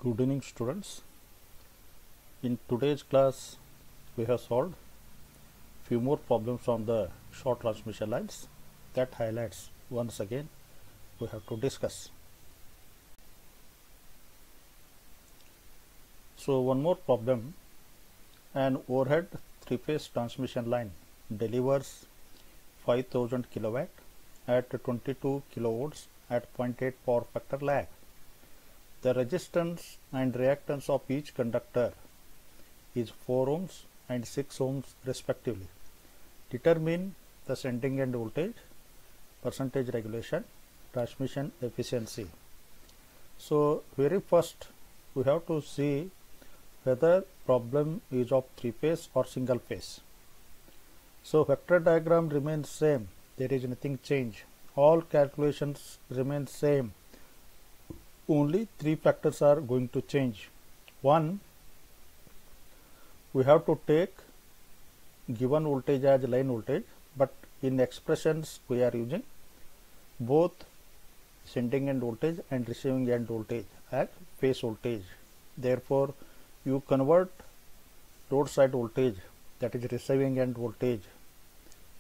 Good evening, students. In today's class we have solved few more problems on the short transmission lines. That highlights once again we have to discuss. So one more problem: an overhead three-phase transmission line delivers 5000 kilowatt at 22 kilovolts at 0.8 power factor lag. The resistance and reactance of each conductor is 4 ohms and 6 ohms respectively. Determine the sending end voltage, percentage regulation, transmission efficiency. So very first we have to see whether problem is of three phase or single phase. So vector diagram remains same, there is nothing change. All calculations remain same. Only three factors are going to change. One, we have to take given voltage as line voltage, but in expressions we are using both sending end voltage and receiving end voltage as phase voltage. Therefore, you convert load side voltage, that is receiving end voltage,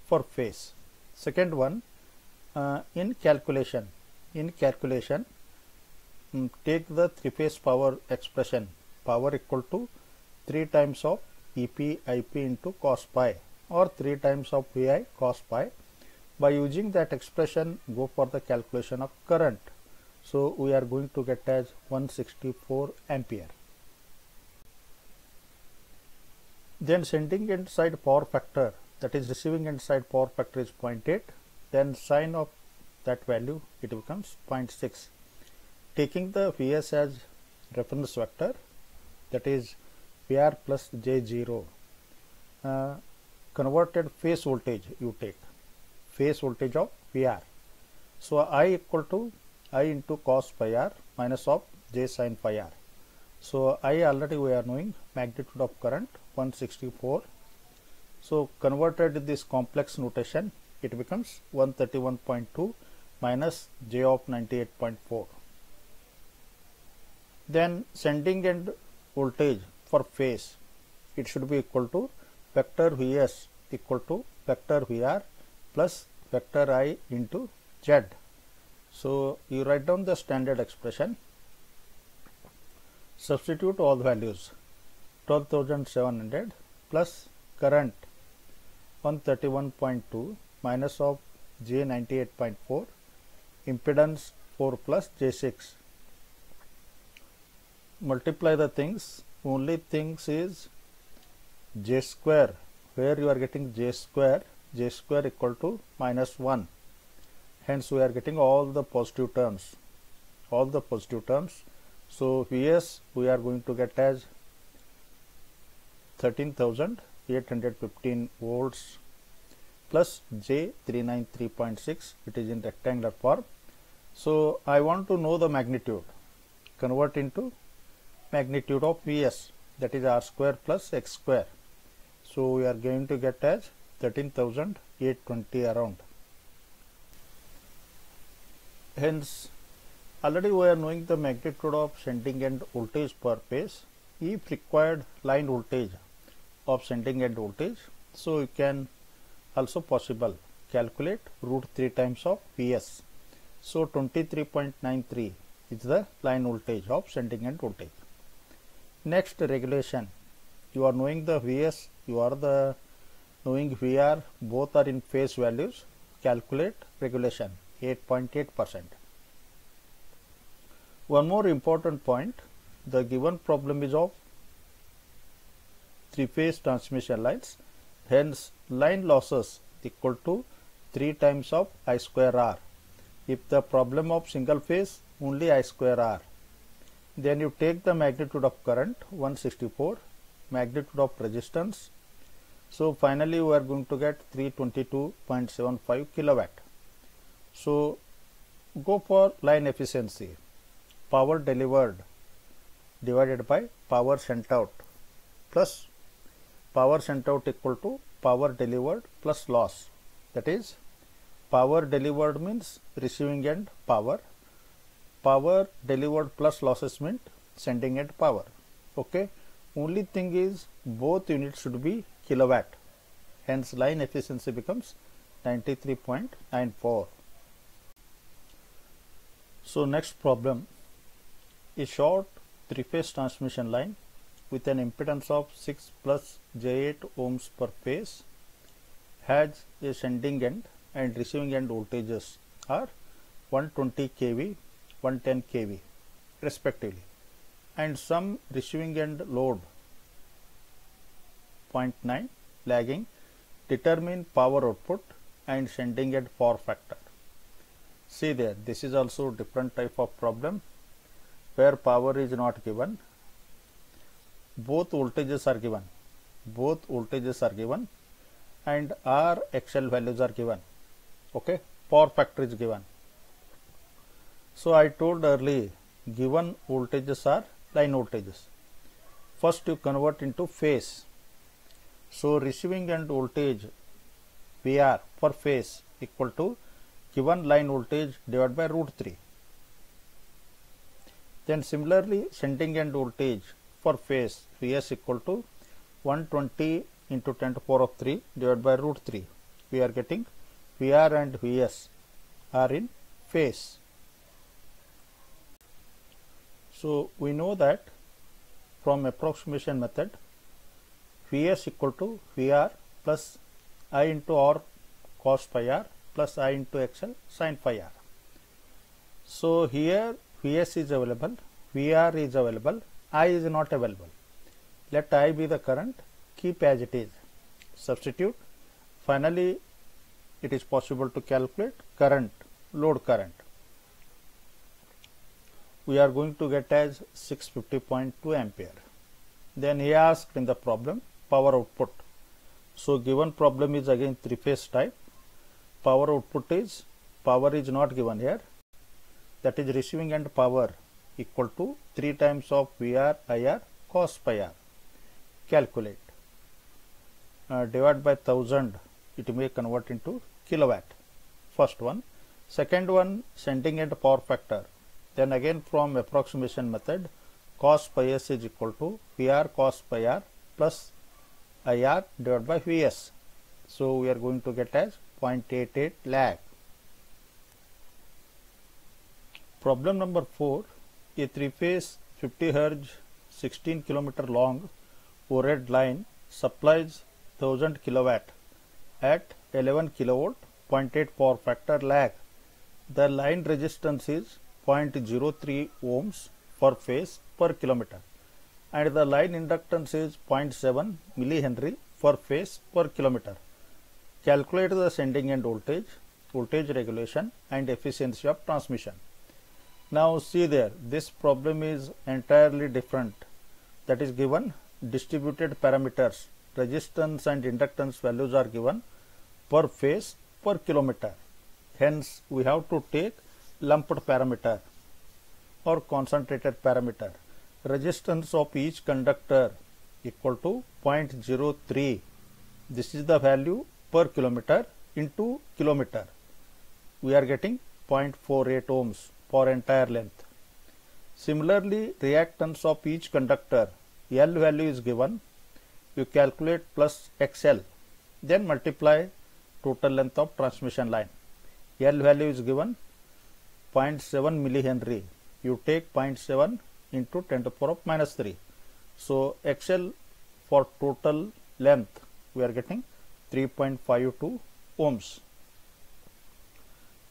for phase. Second one, in calculation, take the three phase power expression, power equal to 3 times of EP IP into cos pi or 3 times of VI cos pi. By using that expression, go for the calculation of current. So we are going to get as 164 ampere. Then sending end side power factor, that is receiving end side power factor, is 0.8. Then sine of that value, it becomes 0.6. Taking the Vs as reference vector, that is VR plus J0, converted phase voltage you take, phase voltage of VR. So I equal to I into cos pi r minus of J sin pi r. So I already we are knowing magnitude of current 164. So converted in this complex notation, it becomes 131.2 minus J of 98.4. Then sending end voltage for phase, it should be equal to vector Vs equal to vector Vr plus vector I into Z. So you write down the standard expression, substitute all values, 12,700 plus current 131.2 minus of J 98.4, impedance 4 plus J6. Multiply the things, only things is J square, where you are getting J square equal to minus 1. Hence we are getting all the positive terms. So Vs we are going to get as 13,815 volts plus J 393.6, it is in rectangular form. So I want to know the magnitude, convert into magnitude of Vs, that is R square plus X square. So we are going to get as 13,820 around. Hence already we are knowing the magnitude of sending end voltage per phase. If required line voltage of sending end voltage, so you can also possible calculate root 3 times of Vs. So 23.93 is the line voltage of sending end voltage. Next, regulation. You are knowing the Vs, you are the knowing Vr, both are in phase values. Calculate regulation 8.8%. One more important point, the given problem is of three phase transmission lines. Hence line losses equal to 3 times of I square R. If the problem of single phase, only I square R. Then you take the magnitude of current 164, magnitude of resistance. So finally we are going to get 322.75 kilowatt. So go for line efficiency, power delivered divided by power sent out, plus power sent out equal to power delivered plus loss. That is, power delivered means receiving end power, power delivered plus losses meant sending end power. Okay, only thing is both units should be kilowatt, hence line efficiency becomes 93.94. So next problem, a short three-phase transmission line with an impedance of 6 plus j8 ohms per phase has a sending end and receiving end voltages are 120 kV, 110 kV respectively, and some receiving end load 0.9 lagging. Determine power output and sending end power factor. See there, this is also different type of problem where power is not given, both voltages are given, and R, XL values are given. Okay, power factor is given. So I told earlier, given voltages are line voltages. First you convert into phase. So receiving end voltage VR per phase equal to given line voltage divided by √3. Then similarly sending end voltage for phase Vs equal to 120 into 10 to the power of 3 divided by √3. We are getting VR and Vs are in phase. So we know that from approximation method, Vs equal to Vr plus I into R cos phi r plus I into XL sin phi r. So here Vs is available, Vr is available, I is not available. Let I be the current, keep as it is. Substitute. Finally, it is possible to calculate current, load current. We are going to get as 650.2 ampere. Then he asked in the problem power output. So given problem is again three-phase type. Power output is, power is not given here, that is receiving end power equal to 3 times of VR IR cos pi r. Calculate. Divide by 1000, it may convert into kilowatt. First one. Second one, sending end power factor. Then again from approximation method, cos pi s is equal to VR cos pi r plus IR divided by Vs. So we are going to get as 0.88 lag. Problem number 4, a three-phase 50 Hz 16 km long overhead line supplies 1000 kilowatt at 11 kilovolt, 0.8 power factor lag. The line resistance is 0.03 ohms per phase per kilometer and the line inductance is 0.7 millihenry per phase per kilometer. Calculate the sending end voltage, voltage regulation and efficiency of transmission. Now see there, this problem is entirely different. That is given distributed parameters, resistance and inductance values are given per phase per kilometer. Hence we have to take lumped parameter or concentrated parameter. Resistance of each conductor equal to 0.03. This is the value per kilometer into kilometer. We are getting 0.48 ohms for entire length. Similarly, reactance of each conductor, L value is given. You calculate plus XL, then multiply total length of transmission line. L value is given 0.7 millihenry. You take 0.7 into 10 to the power of minus 3. So XL for total length we are getting 3.52 ohms.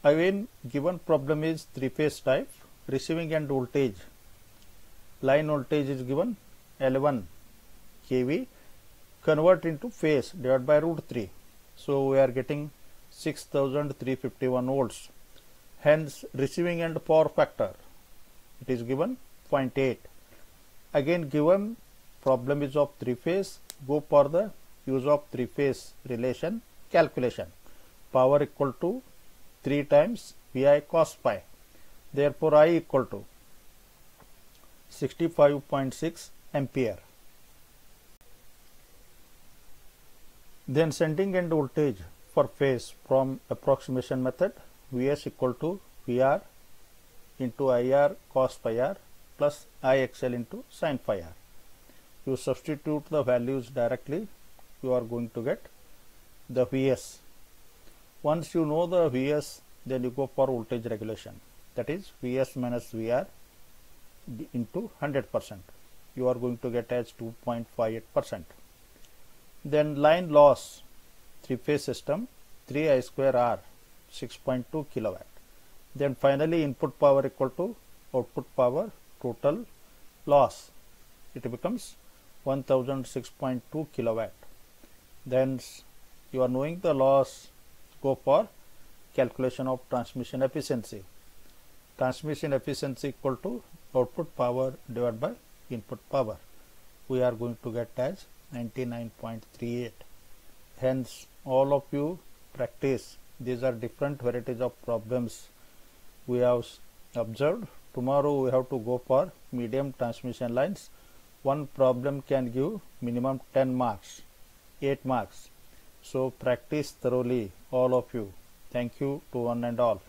Again given problem is three-phase type. Receiving end voltage, line voltage is given 11 kV, convert into phase divided by √3. So we are getting 6351 volts. Hence receiving end power factor, it is given 0.8. Again given problem is of three phase, go for the use of three phase relation calculation. Power equal to 3 times VI cos pi. Therefore I equal to 65.6 ampere. Then sending end voltage for phase from approximation method, Vs equal to Vr into IR cos pi r plus IXL into sin phi r. You substitute the values directly, you are going to get the Vs. Once you know the Vs, then you go for voltage regulation, that is Vs minus Vr into 100%. You are going to get as 2.58%. Then line loss, three-phase system, 3 I square R, 6.2 kilowatt. Then finally input power equal to output power total loss. It becomes 1006.2 kilowatt. Then you are knowing the loss, go for calculation of transmission efficiency. Transmission efficiency equal to output power divided by input power. We are going to get as 99.38. Hence all of you practice. These are different varieties of problems we have observed. Tomorrow we have to go for medium transmission lines. One problem can give minimum 10 marks, 8 marks. So practice thoroughly, all of you. Thank you to one and all.